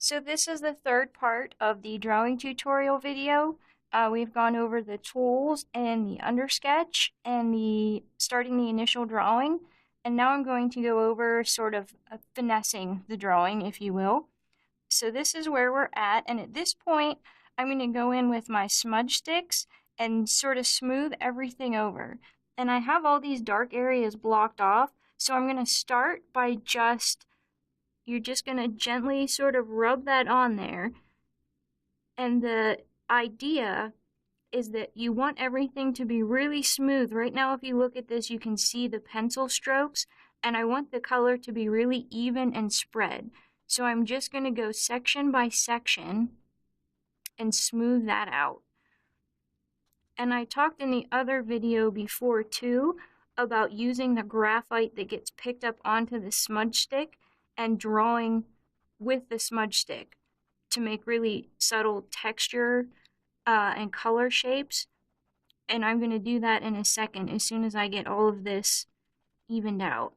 So this is the third part of the drawing tutorial video. We've gone over the tools and the undersketch and starting the initial drawing. And now I'm going to go over sort of finessing the drawing, if you will. So this is where we're at. And at this point, I'm going to go in with my smudge sticks and sort of smooth everything over. And I have all these dark areas blocked off. So I'm going to start by you're just going to gently sort of rub that on there. And the idea is that you want everything to be really smooth. Right now, if you look at this, you can see the pencil strokes, and I want the color to be really even and spread. So I'm just going to go section by section and smooth that out. And I talked in the other video before too about using the graphite that gets picked up onto the smudge stick and drawing with the smudge stick to make really subtle texture and color shapes. And I'm going to do that in a second as soon as I get all of this evened out.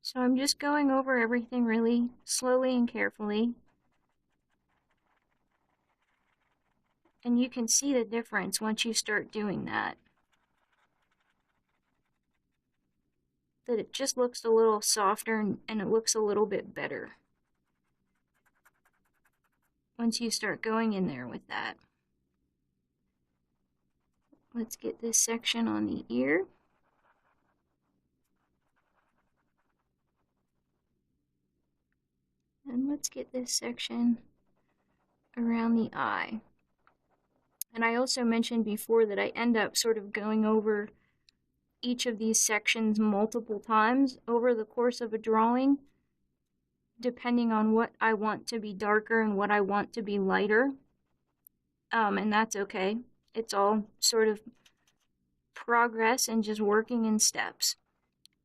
So I'm just going over everything really slowly and carefully. And you can see the difference once you start doing that. That it just looks a little softer and it looks a little bit better once you start going in there with that. Let's get this section on the ear. And let's get this section around the eye. And I also mentioned before that I end up sort of going over each of these sections multiple times over the course of a drawing, depending on what I want to be darker and what I want to be lighter. And that's okay. It's all sort of progress and just working in steps.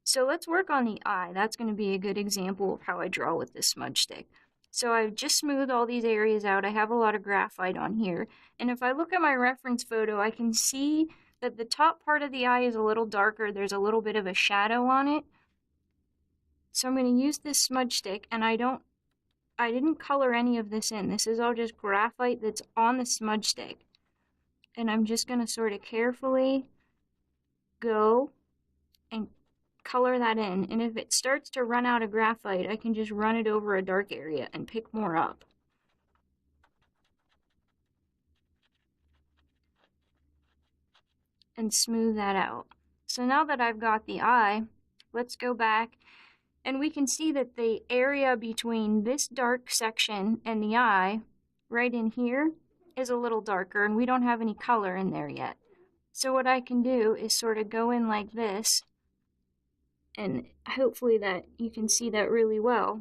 So let's work on the eye. That's going to be a good example of how I draw with this smudge stick. So I've just smoothed all these areas out. I have a lot of graphite on here. And if I look at my reference photo, I can see that the top part of the eye is a little darker. There's a little bit of a shadow on it. So I'm going to use this smudge stick, and I didn't color any of this in. This is all just graphite that's on the smudge stick. And I'm just going to sort of carefully go and color that in. And if it starts to run out of graphite, I can just run it over a dark area and pick more up. And smooth that out. So now that I've got the eye, let's go back and we can see that the area between this dark section and the eye, right in here, is a little darker, and we don't have any color in there yet. So what I can do is sort of go in like this, and hopefully that you can see that really well,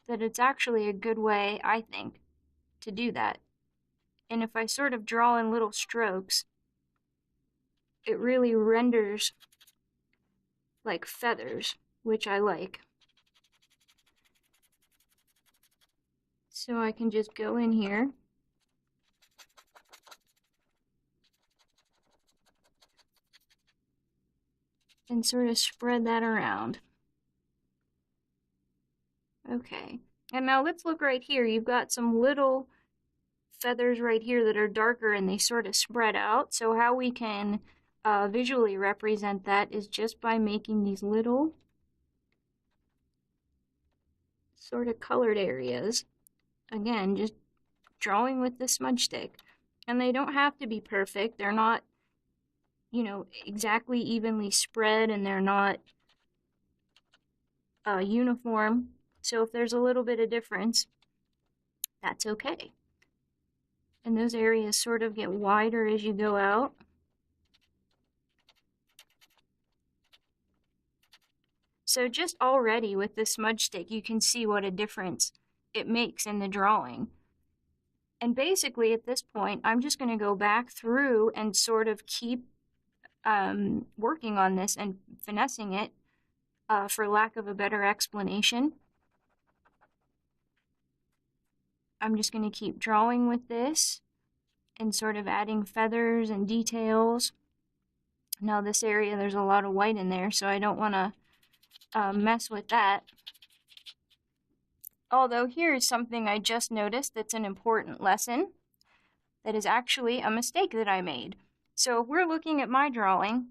that it's actually a good way, I think, to do that. And if I sort of draw in little strokes, it really renders like feathers, which I like. So I can just go in here and sort of spread that around. Okay, and now let's look right here. You've got some little feathers right here that are darker and they sort of spread out. So how we can visually represent that is just by making these little sort of colored areas. Again, just drawing with the smudge stick. And they don't have to be perfect. They're not, exactly evenly spread, and they're not uniform. So if there's a little bit of difference, that's okay. And those areas sort of get wider as you go out. So just already with the smudge stick, you can see what a difference it makes in the drawing. And basically at this point, I'm just going to go back through and sort of keep working on this and finessing it, for lack of a better explanation. I'm just going to keep drawing with this and sort of adding feathers and details Now this area, there's a lot of white in there, so I don't want to mess with that. Although here is something I just noticed that's an important lesson that is actually a mistake that I made. So if we're looking at my drawing,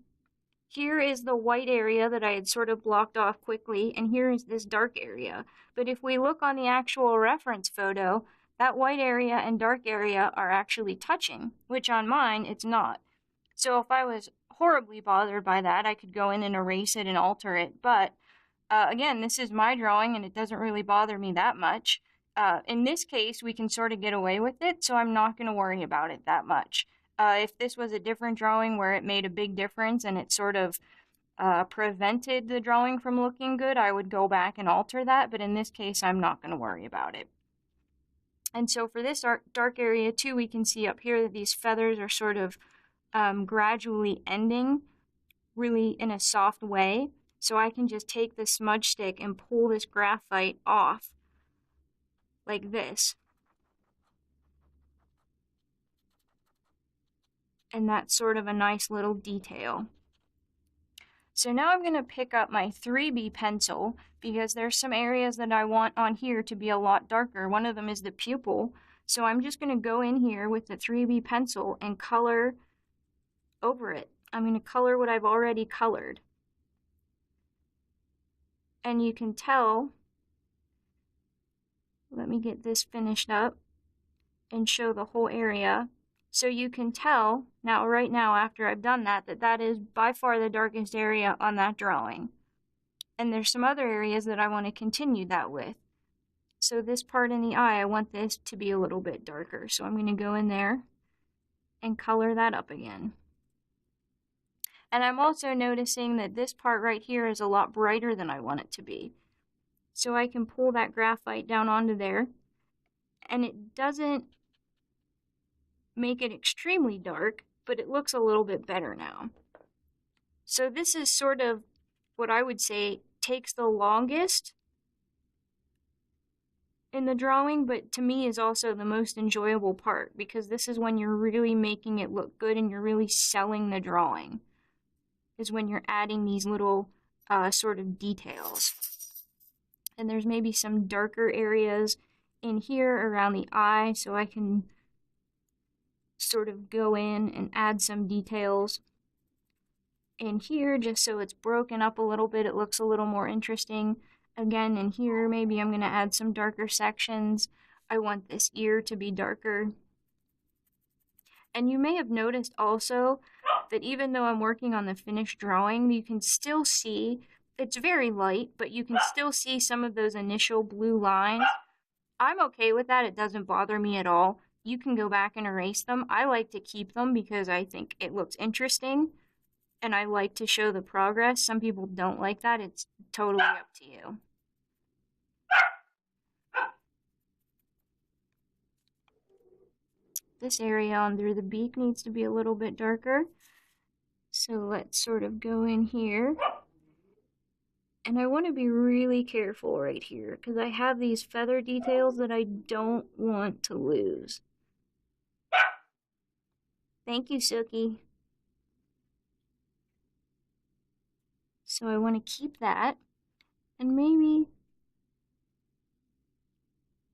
here is the white area that I had sort of blocked off quickly, and here is this dark area. But if we look on the actual reference photo, that white area and dark area are actually touching, which on mine, it's not. So if I was horribly bothered by that, I could go in and erase it and alter it. But again, this is my drawing, and it doesn't really bother me that much. In this case, we can sort of get away with it, so I'm not going to worry about it that much. If this was a different drawing where it made a big difference and it sort of prevented the drawing from looking good, I would go back and alter that, but in this case, I'm not going to worry about it. And so for this dark area too, we can see up here that these feathers are sort of gradually ending really in a soft way. So I can just take the smudge stick and pull this graphite off like this. And that's sort of a nice little detail. So now I'm going to pick up my 3B pencil because there's some areas that I want on here to be a lot darker. One of them is the pupil. So I'm just going to go in here with the 3B pencil and color over it. I'm going to color what I've already colored. And you can tell, let me get this finished up and show the whole area. So you can tell now, right now, after I've done that, that is by far the darkest area on that drawing. And there's some other areas that I want to continue that with. So this part in the eye, I want this to be a little bit darker. So I'm going to go in there and color that up again. And I'm also noticing that this part right here is a lot brighter than I want it to be. So I can pull that graphite down onto there, and it doesn't make it extremely dark, but it looks a little bit better now. So this is sort of what I would say takes the longest in the drawing, but to me is also the most enjoyable part, because this is when you're really making it look good and you're really selling the drawing, is when you're adding these little sort of details. And there's maybe some darker areas in here around the eye, so I can sort of go in and add some details in here just so it's broken up a little bit. It looks a little more interesting. Again, in here, maybe I'm going to add some darker sections. I want this ear to be darker. And you may have noticed also that even though I'm working on the finished drawing, you can still see, it's very light, but you can still see some of those initial blue lines. I'm okay with that. It doesn't bother me at all. You can go back and erase them. I like to keep them because I think it looks interesting, and I like to show the progress. Some people don't like that. It's totally up to you. This area under the beak needs to be a little bit darker. So let's sort of go in here. And I want to be really careful right here because I have these feather details that I don't want to lose. Thank you, Suki. So I want to keep that. And maybe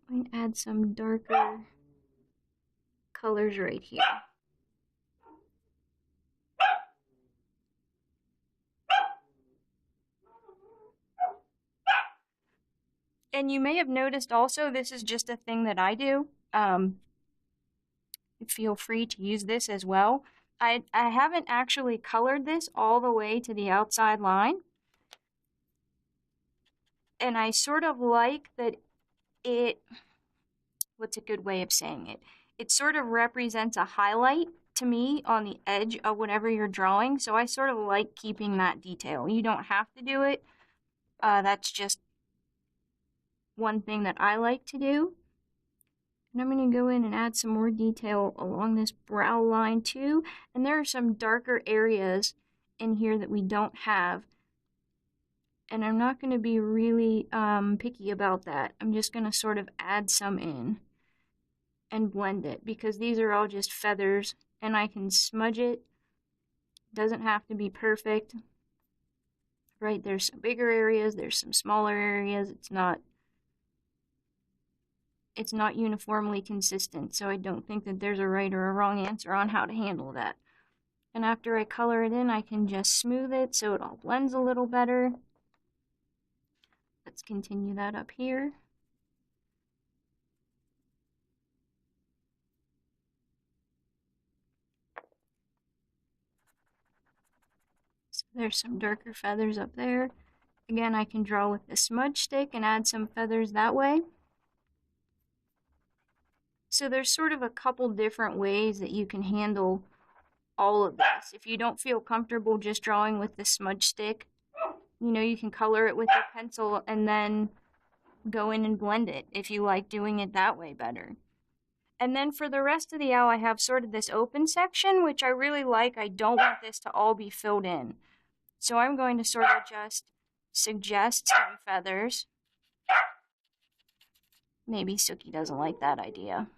I might add some darker colors right here. And you may have noticed also, this is just a thing that I do. Feel free to use this as well. I haven't actually colored this all the way to the outside line. And I sort of like that it, what's a good way of saying it? It sort of represents a highlight to me on the edge of whatever you're drawing. So I sort of like keeping that detail. You don't have to do it. That's just one thing that I like to do. And I'm going to go in and add some more detail along this brow line too. And there are some darker areas in here that we don't have. And I'm not going to be really picky about that. I'm just going to sort of add some in and blend it because these are all just feathers and I can smudge it Doesn't have to be perfect. Right, there's some bigger areas, there's some smaller areas. It's not uniformly consistent, so I don't think that there's a right or a wrong answer on how to handle that. And after I color it in, I can just smooth it so it all blends a little better. Let's continue that up here. So there's some darker feathers up there. Again, I can draw with the smudge stick and add some feathers that way. So there's sort of a couple different ways that you can handle all of this. If you don't feel comfortable just drawing with the smudge stick, you know, you can color it with a pencil and then go in and blend it if you like doing it that way better. And then for the rest of the owl, I have sort of this open section, which I really like. I don't want this to all be filled in. So I'm going to sort of just suggest some feathers. Maybe Suki doesn't like that idea.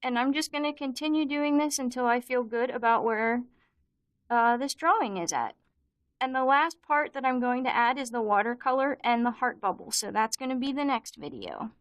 And I'm just going to continue doing this until I feel good about where this drawing is at. And the last part that I'm going to add is the watercolor and the heart bubble. So that's going to be the next video.